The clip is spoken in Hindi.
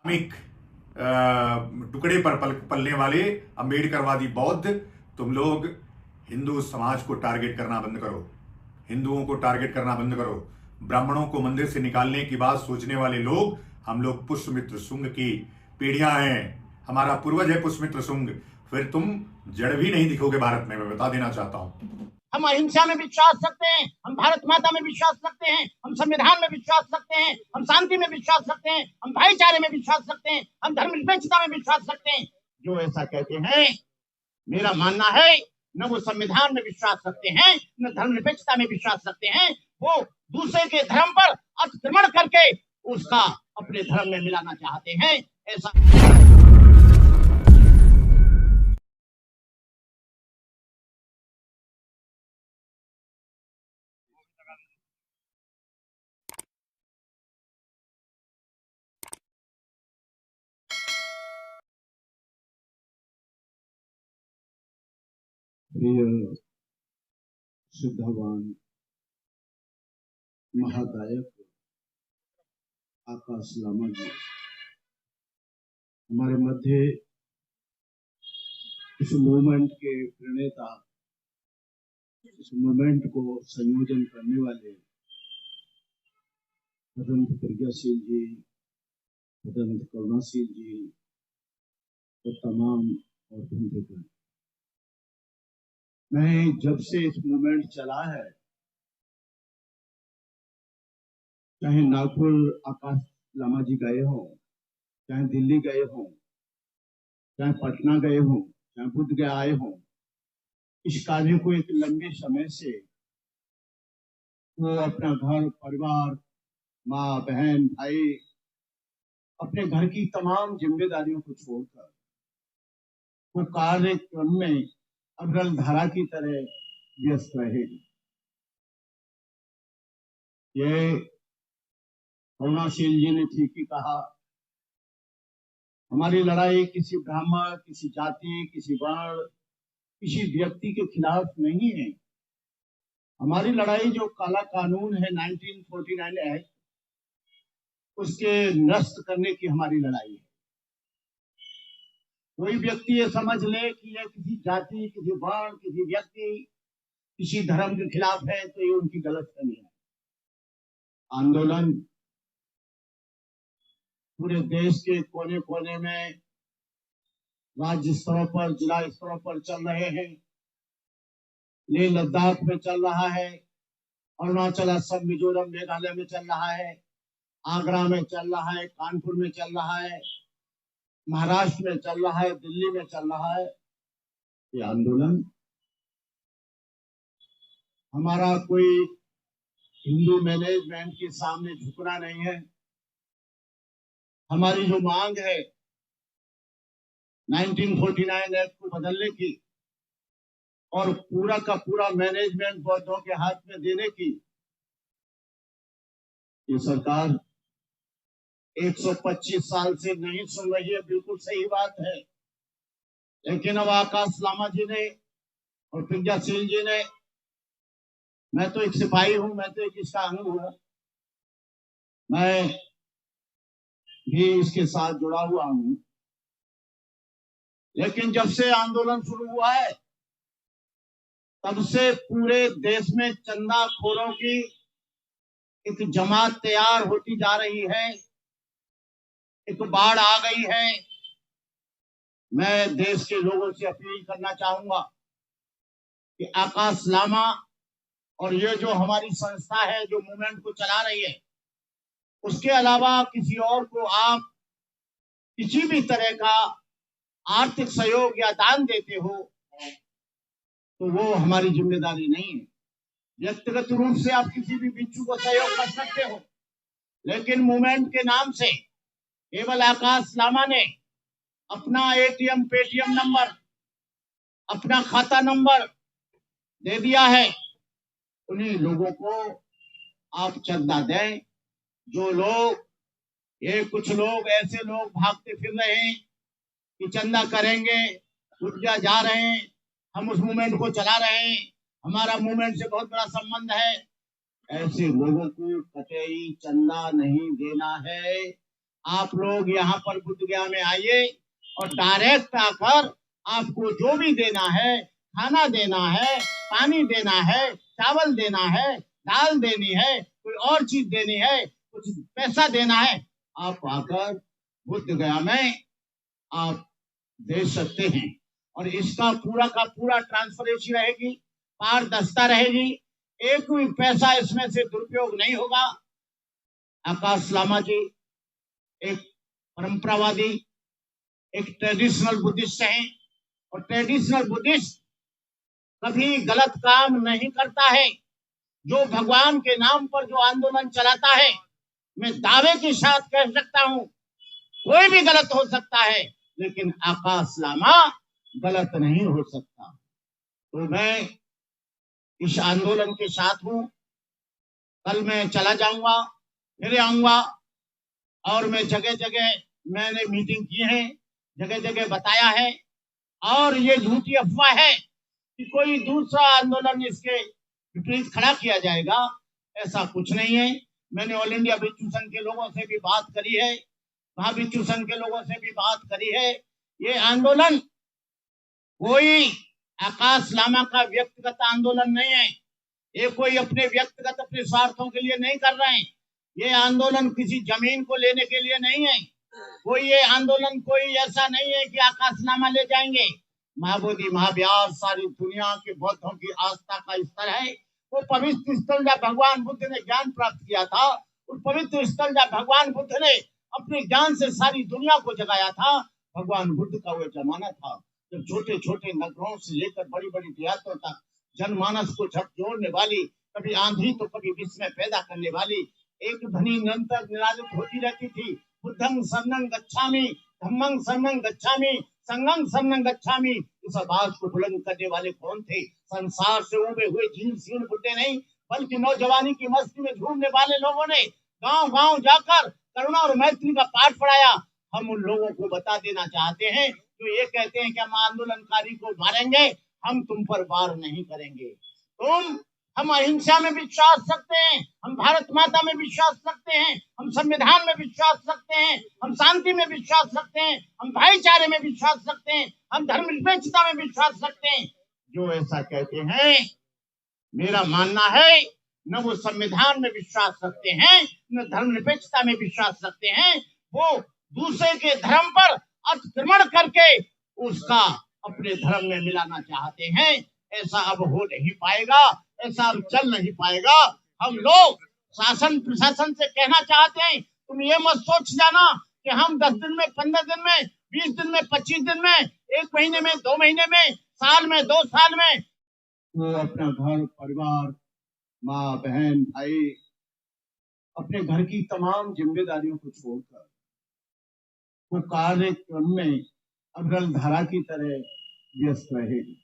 इस्लामिक टुकड़े पर पलने वाले अम्बेडकरवादी बौद्ध, तुम लोग हिंदू समाज को टारगेट करना बंद करो, हिंदुओं को टारगेट करना बंद करो। ब्राह्मणों को मंदिर से निकालने की बात सोचने वाले लोग, हम लोग पुष्यमित्र शुंग की पीढ़ियां हैं, हमारा पूर्वज है पुष्यमित्र शुंग। फिर तुम जड़ भी नहीं दिखोगे भारत में, मैं बता देना चाहता हूं। हम अहिंसा में विश्वास रखते हैं, हम भारत माता में विश्वास रखते हैं, हम संविधान में विश्वास रखते हैं, हम शांति में विश्वास रखते हैं, हम भाईचारे में विश्वास रखते हैं, हम धर्मनिरपेक्षता में विश्वास रखते हैं। जो ऐसा कहते हैं, मेरा मानना है, न वो संविधान में विश्वास रखते हैं, न धर्मनिरपेक्षता में विश्वास रखते हैं। वो दूसरे के धर्म पर अतिक्रमण करके उसका अपने धर्म में मिलाना चाहते हैं। ऐसा प्रिय शुद्धवान महादायक आकाश लामा जी हमारे मध्य इस मूवमेंट के प्रणेता, इस मूवमेंट को संयोजन करने वाले भदंत प्रज्ञाशील जी, भदंत करुणाशील जी और तमाम और बंधुगण, मैं जब से इस मूवमेंट चला है, चाहे नागपुर आकाश लामा जी गए हों, चाहे दिल्ली गए हों, चाहे पटना गए हों, चाहे बुद्ध गया आए हों, इस कार्य को एक लंबे समय से वो अपना घर परिवार, माँ बहन भाई, अपने घर की तमाम जिम्मेदारियों को छोड़कर वो कार्यक्रम में अग्रल धारा की तरह व्यस्त रहे। ये करुणाशील जी ने ठीक ही कहा, हमारी लड़ाई किसी ब्राह्मण, किसी जाति, किसी वर्ण, किसी व्यक्ति के खिलाफ नहीं है। हमारी लड़ाई जो काला कानून है 1949 एक्ट, उसके नष्ट करने की हमारी लड़ाई है। कोई व्यक्ति ये समझ ले कि यह किसी जाति, किसी वर्ण, किसी व्यक्ति, किसी धर्म के खिलाफ है, तो ये उनकी गलतफहमी है। आंदोलन पूरे देश के कोने कोने में, राज्य स्तरों पर, जिला स्तरों पर चल रहे हैं। लेह लद्दाख में चल रहा है, अरुणाचल, असम, मिजोरम, मेघालय में चल रहा है, आगरा में चल रहा है, कानपुर में चल रहा है, महाराष्ट्र में चल रहा है, दिल्ली में चल रहा है। ये आंदोलन हमारा कोई हिंदू मैनेजमेंट के सामने झुकना नहीं है। हमारी जो मांग है 1949 एक्ट को बदलने की और पूरा का पूरा मैनेजमेंट बौद्धों के हाथ में देने की, ये सरकार 125 साल से नहीं सुन रही है, बिल्कुल सही बात है। लेकिन अब आकाश लामा जी ने और प्रज्ञाशील जी ने, मैं तो एक सिपाही हूं, मैं तो एक इसका अंग हूं, मैं भी इसके साथ जुड़ा हुआ हूं। लेकिन जब से आंदोलन शुरू हुआ है, तब से पूरे देश में चंदाखोरों की एक जमात तैयार होती जा रही है, एक बाढ़ आ गई है। मैं देश के लोगों से अपील करना चाहूंगा कि आकाश लामा और ये जो हमारी संस्था है जो मूवमेंट को चला रही है, उसके अलावा किसी और को आप किसी भी तरह का आर्थिक सहयोग या दान देते हो तो वो हमारी जिम्मेदारी नहीं है। व्यक्तिगत रूप से आप किसी भी बिच्छू को सहयोग कर सकते हो, लेकिन मूवमेंट के नाम से केवल आकाश लामा ने अपना एटीएम, पेटीएम नंबर, अपना खाता नंबर दे दिया है। उन्हीं लोगों को आप चंदा दें। जो लोग, ये कुछ लोग ऐसे लोग भागते फिर रहे हैं कि चंदा करेंगे, रुपया जा रहे हैं, हम उस मूवमेंट को चला रहे हैं, हमारा मूवमेंट से बहुत बड़ा संबंध है, ऐसे लोगों को कतई चंदा नहीं देना है। आप लोग यहाँ पर बुद्धगया में आइए और डायरेक्ट आकर आपको जो भी देना है, खाना देना है, पानी देना है, चावल देना है, दाल देनी है, कोई और चीज देनी है, कुछ पैसा देना है, आप आकर बुद्धगया में आप दे सकते हैं। और इसका पूरा का पूरा ट्रांसपेरेंसी रहेगी, पारदर्शिता रहेगी, एक भी पैसा इसमें से दुरुपयोग नहीं होगा। आकाश लामा जी एक परंपरावादी, एक ट्रेडिशनल बुद्धिस्ट हैं और ट्रेडिशनल बुद्धिस्ट कभी गलत काम नहीं करता है। जो भगवान के नाम पर जो आंदोलन चलाता है, मैं दावे के साथ कह सकता हूं, कोई भी गलत हो सकता है, लेकिन आकाश लामा गलत नहीं हो सकता। तो मैं इस आंदोलन के साथ हूं। कल मैं चला जाऊंगा, फिर आऊंगा, और मैं जगह जगह मैंने मीटिंग की है, जगह जगह बताया है। और ये झूठी अफवाह है कि कोई दूसरा आंदोलन इसके विपरीत खड़ा किया जाएगा, ऐसा कुछ नहीं है। मैंने ऑल इंडिया भिक्षु संघ के लोगों से भी बात करी है, महाभिक्षु संघ के लोगों से भी बात करी है। ये आंदोलन कोई आकाश लामा का व्यक्तिगत आंदोलन नहीं है। ये कोई अपने व्यक्तिगत अपने स्वार्थों के लिए नहीं कर रहे हैं। ये आंदोलन किसी जमीन को लेने के लिए नहीं है। कोई ये आंदोलन कोई ऐसा नहीं है कि आकाशनामा ले जाएंगे। महाबोधि महाव्यास सारी दुनिया के बौद्धों की आस्था का स्तर है। वो पवित्र स्थल जब भगवान बुद्ध ने ज्ञान प्राप्त किया था, उस पवित्र स्थल जब भगवान बुद्ध ने अपने ज्ञान से सारी दुनिया को जगाया था, भगवान बुद्ध का वो जमाना था जब छोटे छोटे नगरों से लेकर बड़ी बड़ी देहातों तक जनमानस को झकझोरने वाली, कभी आंधी तो कभी विस्मय पैदा करने वाली एक ध्वनि निरंतर निराजित होती रहती थी। बुद्धं शरणं गच्छामि, धम्मं शरणं गच्छामि, संघं शरणं गच्छामि। इस आवाज को बुलंद करने वाले कौन थे? संसार से उबे हुए झील सीण बुड्ढे नहीं, बल्कि नौजवानी की मस्ती में झूमने वाले लोगों ने गांव गांव जाकर करुणा और मैत्री का पाठ पढ़ाया। हम उन लोगों को बता देना चाहते हैं जो ये कहते हैं कि हम आंदोलनकारी को मारेंगे, हम तुम पर वार नहीं करेंगे। हम अहिंसा में विश्वास रखते हैं, हम भारत माता में विश्वास रखते हैं, हम संविधान में विश्वास रखते हैं, हम शांति में विश्वास रखते हैं, हम भाईचारे में विश्वास रखते हैं, हम धर्मनिरपेक्षता में विश्वास रखते हैं। जो ऐसा कहते हैं, मेरा मानना है न वो संविधान में विश्वास रखते हैं, न धर्मनिरपेक्षता में विश्वास रखते हैं। वो दूसरे के धर्म पर अतिक्रमण करके उसका अपने धर्म में मिलाना चाहते हैं। ऐसा अब हो नहीं पाएगा, ऐसा अब चल नहीं पाएगा। हम लोग शासन प्रशासन से कहना चाहते हैं, तुम ये मत सोच जाना कि हम 10 दिन में, 15 दिन में, 20 दिन में, 25 दिन में, 1 महीने में, 2 महीने में, साल में, 2 साल में वो अपना घर परिवार, माँ बहन भाई, अपने घर की तमाम जिम्मेदारियों को छोड़कर वो कार्यक्रम में अग्रल धारा की तरह व्यस्त रहेगी।